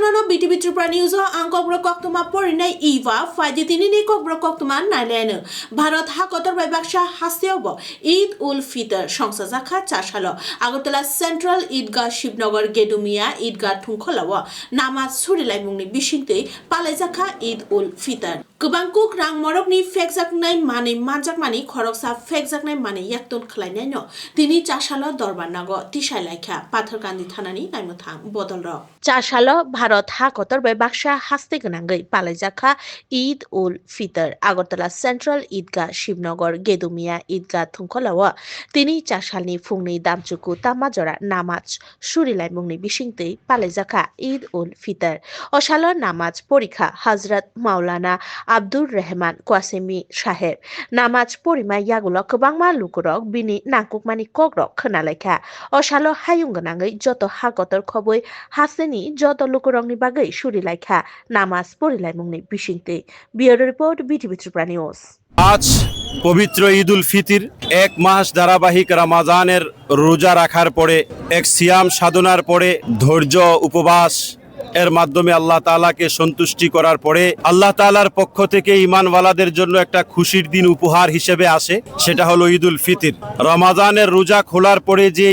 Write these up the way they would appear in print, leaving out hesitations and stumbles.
Nano BTV Tripura News angkok koktuma porinai Iva faidi tinini kok koktuma naileno Bharat hakotor bai baksha haseobo Eid ul Fitr সংসা চাশালো Agartala central ঈদগাহ শিবনগর গেদুমিয়া ঈদগাহ থুংখলাও নামাজ সুরিলাই মুংনি বিশিংতে পালাইজাখা ঈদ উল ফিতর गोबां कुक रां मरकनि फेकजाकनाय माने मानजाकमानि खरकसा फेकजाकनाय माने याक्तन खलायनाय न तिनि चाशाल दरबार नाग तिसाय लायखा पाथरकान्दी थानानि नायमथां बदल र चाशाल भारत हाकतर बे बाक्सा हास्ते गोनांगै पालायजाखा ঈদ उल ফিতর আগরতলা सेंट्रल ঈদগাহ শিবনগর গেদুমিয়া ঈদগাহ থুংখলাও तिनि चाशालनि फुंनि दामचुकु तामाजरा नामाज सुरिलाय मुंनि बिसिंतै पालायजाखा ঈদ उल ফিতর अशाल नामाज परीक्षा हजरत माওলানা আব্দুর রহমান কোয়াসেমি সাহেব নামাজ পরিমাই ইয়াগুলো গোबांमा লুকুরক বিনি নাকুকমানি কগ্রক খোনালাইখা অসালো হায়ুং গোনাङै যত হাগতর খবই হাসেনি যত লুকুরংনি বাগै সুরিলাইখা নামাজ পরিলাই মুংনি বিশিংতে bureau report BTV Tripura news আজ পবিত্র ঈদ উল ফিতর এক মাস ধারাবাহিক রমাজানের রোজা রাখার পরে এক সিয়াম সাধনার পরে ধৈর্য উপবাস এর মাধ্যমে আল্লাহ তাআলাকে সন্তুষ্টি করার পরে আল্লাহ তাআলার পক্ষ থেকে ঈমানওয়ালাদের জন্য একটা খুশির দিন উপহার হিসেবে আসে, সেটা হলো ঈদ উল ফিতর। রমাজানের রোজা খোলার পরে যে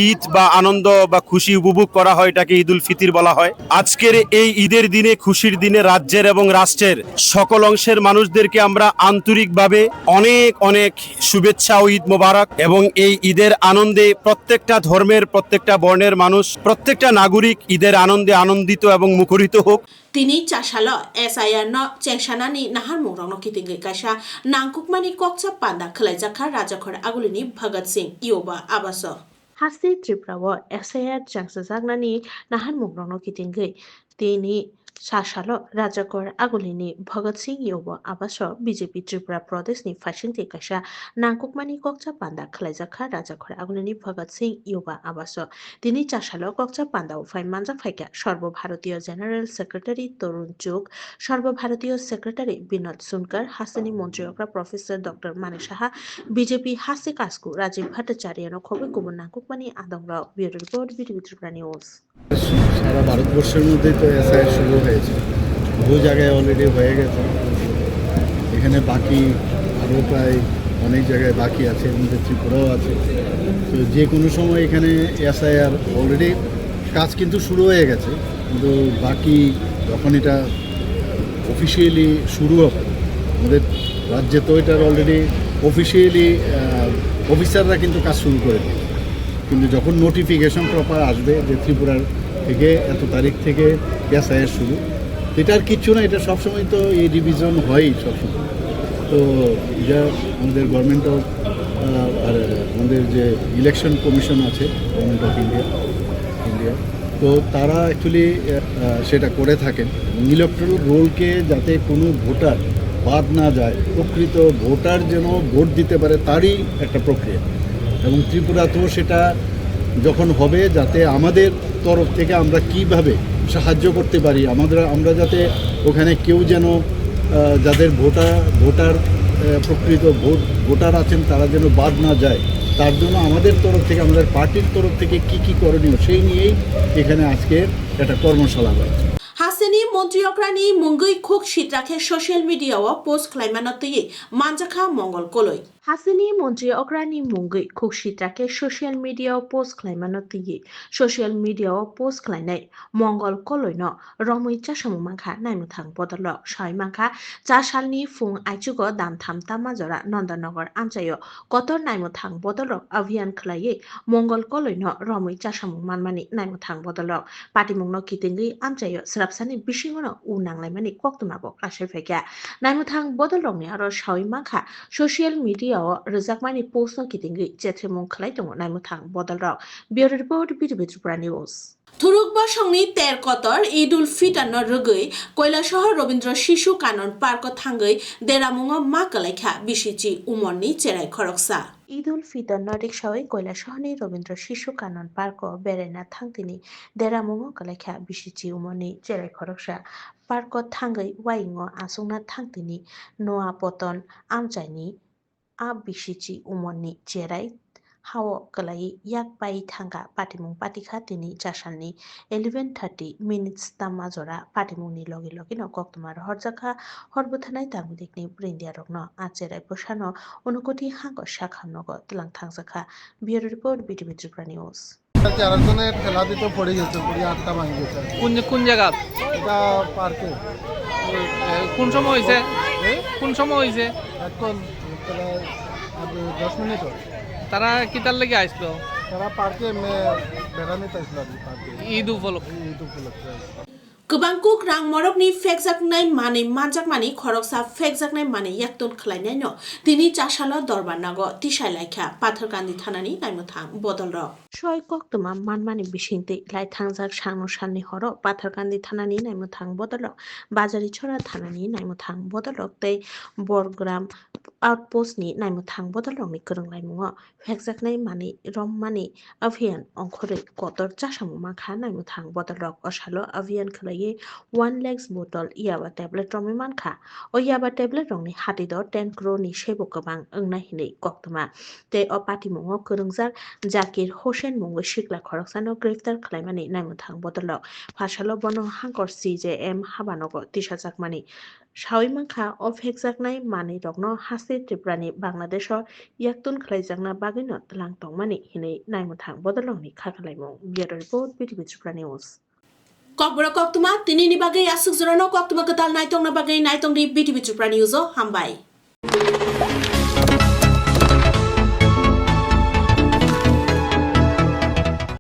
ঈদ বা আনন্দ বা খুশি উপভোগ করা হয় এটাকে ঈদ উল ফিতর বলা হয়। আজকের এই ঈদের দিনে, খুশির দিনে রাজ্যের এবং রাষ্ট্রের সকল অংশের মানুষদেরকে আমরা আন্তরিকভাবে অনেক অনেক শুভেচ্ছা ও ঈদ মোবারক। এবং এই ঈদের আনন্দে প্রত্যেকটা ধর্মের, প্রত্যেকটা বর্ণের মানুষ, প্রত্যেকটা নাগরিক ঈদের আনন্দে আনন্দিত এবং মুখরিত হোক। তিনি চাশাল এসআইআর ন চেংসানানি নাহার মুরং কিতিঙ্গै কাইসা নাংকুকমানি ককচা পান্ডা খলাইজাখা রাজাখর আগুলিনি ভগৎ সিং ইয়োবা আবাস हास्ते त्रिपुराव एसआईआर चांसाजागनानि नाहान मुंग्रंनो कितिंगै तिनि साशाल राजाकर आगुलिनि भगत सिंह योबो आबास बीजेपी त्रिपुरा प्रदेशनि फाइसिंथि काइसा नांकुकमानि कक्चा पान्डा खलाइजाखा राजाकर आगुलिनि भगत सिंह योबा आबास तिनि चाशाल कक्चा पान्डा उफाय मानजा फाइका सर्वभारतीय जेनारेल सेक्रेटारि तरुण चुग सर्वभारतीय सेक्रेटारि विनोद सुनकर हास्तेनि मन्त्रियकरा प्रफेसर डॉक्टर माने साहा बीजेपी हास्ते कास्कु राजीव भट्टाचार्य खबर गुबुन नांकुकमानि आदंराव bureau report BTV Tripura news সারা ভারতবর্ষের মধ্যে তো এসআইআর শুরু হয়েছে, বহু জায়গায় অলরেডি হয়ে গেছে, এখানে বাকি আরও প্রায় অনেক জায়গায় বাকি আছে, এর মধ্যে ত্রিপুরাও আছে। তো যে কোনো সময় এখানে এসআইআর অলরেডি কাজ কিন্তু শুরু হয়ে গেছে, কিন্তু বাকি যখন এটা অফিসিয়ালি শুরু হবে, আমাদের রাজ্যে তো এটার অলরেডি অফিসিয়ালি অফিসাররা কিন্তু কাজ শুরু করে দেবে, কিন্তু যখন নোটিফিকেশন প্রপার আসবে যে ত্রিপুরার থেকে এত তারিখ থেকে এসআইআর শুরু, এটা আর কিচ্ছু না, এটা সবসময় তো এই রিভিশন হয়ই সবসময়। তো যা আমাদের গভর্নমেন্ট অফ আর আমাদের যে ইলেকশন কমিশন আছে গভর্নমেন্ট অফ ইন্ডিয়া, তো তারা অ্যাকচুয়ালি সেটা করে থাকেন। ইলেকট্রাল রোলকে যাতে কোনো ভোটার বাদ না যায়, প্রকৃত ভোটার যেন ভোট দিতে পারে, তারই একটা প্রক্রিয়া। এবং ত্রিপুরাতেও সেটা যখন হবে, যাতে আমাদের তরফ থেকে আমরা কিভাবে সাহায্য করতে পারি, আমরা যাতে ওখানে কেউ যেন যাদের ভোটার প্রকৃত ভোটার আছেন তারা যেন বাদ না যায়, তার জন্য আমাদের তরফ থেকে, আমাদের পার্টির তরফ থেকে কি করণীয় সেই নিয়েই এখানে আজকে একটা কর্মশালা হয়েছে। हासेनि मन्त्रियकरानि मुंगै खुक सिद्राखे सोशल मिडियाव पोस्ट खालायमानतयै मानजाखा मंगल कलय हासेनि मन्त्रियकरानि मुंगै खुक सिद्राखे सोशल मिडियाव पोस्ट खालायमानतयै सोशल मिडियाव पोस्ट खालायनाय मंगल कलयन रमै चासामु मांखा नायमुथां बदल साय मांखा चासालनि फुं आइचुग दामथाम तामाजरा नन्दनगर आमचायो कतर नायमुथां बदल अभियान खलायै मंगल कलयन रमै चासामु मानमानि नायमुथां बदल पाटिमुंनो कितिंगै आमचायो स्राबसानि बिसिङनो उनांलायमानि कक्तमाबो क्लासिफाइका नायमुथां बदल रंनि आरो सावै मांखा सोशल मिडियाव रोजाकमानि पोस्टनो कितिंगै जेथ्रेमुं खलायदङ नायमुथां बदल रं bureau report BTV Tripura news थुरुकबा संनि 13 कतर ঈদ উল ফিতর ন রগৈ কৈলাসহর রবীন্দ্র শিশু কানন পার্ক থাঙ্গৈ দেরামুঙ मा कलाइखा बिसिचि उमरनि चेराय खरकसा ঈদ উল ফিতর ন রিকসাওই কৈলাসহরनि রবীন্দ্র শিশু কানন পার্ক বেরাयना थांतिनि देरामुङ कलाइखा बिसिचि उमरनि चेराय खरकसा पार्क थांगै वाइङ आसुंना थांतिनि नोआ पतन आमचाइनि आ बिसिचि उमरनि चेराय হাও কলাই ইয়াক বাই থাঙ্গা পাটিমুং পাটিখা তিনি চাসালনি 11:30 মিনিটস তাম্মা জরা পাটিমুংনি লগে লগে ন কক্তমার হরজাখা হরবথানাই তারমুদিকনি ব্রেন্দিয়া রগ্ন আচেরাই পোষানো অনুকোটি হাঙ্গ শাখানগ তুলাং থাংজাখা bureau report BTV Tripura news চারজনের ঠেলা দিতে পড়ে গেছে, পড়ে আটটা ভাঙে গেছে। কোন কোন জায়গা এটা পার্কে কোন সময় হয়েছে কোন সময় হয়েছে এখন প্রায় 10 মিনিট হয়। তারা কিতার লেগে আসলো তারা পার্কে বেড়ানিতে আসলো আর কি, পার্কে ঈদ উপলক্ষে ঈদ উপলক্ষে। गोबांकुक रां मरकनि फेकजाकनाय माने मानजाकमानि खरकसा फेकजाकनाय माने याक्तन खलायनाय न तिनि चासाल दरबार नाग तिसाय लायखा पाथरकान्दी थानानि नायमथां बदल र सय कक्तमा मानमानि बिसिंते लाय थांजाक सांनो साननि हर पाथरकान्दी थानानि नायमथां बदल बाजारि छरा थानानि नायमथां बदल तै बरग्राम आउटपोस्टनि नायमथां बदलनि गोरोंलाय मुङा फेकजाकनाय माने रममानि अभियान अंखरै कतर चासामु माखा नायमथां बदल असालो अभियान खलाय 1 lakhs bottle yaba tablet romi manka o yaba tablet rongni hati do 10 crore ni sebo kabang engna hinei koktoma te o pati mungo kurungjar Zakir Hossein mungo shikla khoroksano griftar khlaimani naimthang bodolo phasalo bono hangkor CJM habanogo tishajakmani Shawi manka o phekjaknai mani rogno hasi triprani Bangladesh yaktun khlaijakna bagino tlang tongmani hinei naimthang bodoloni khakhlaimong bureau report BTV Tripura News Kokbora koktuma tini ni bagai asuk jorano koktuma ketal naitong na bagai naitong di BTV Tripura News o hambai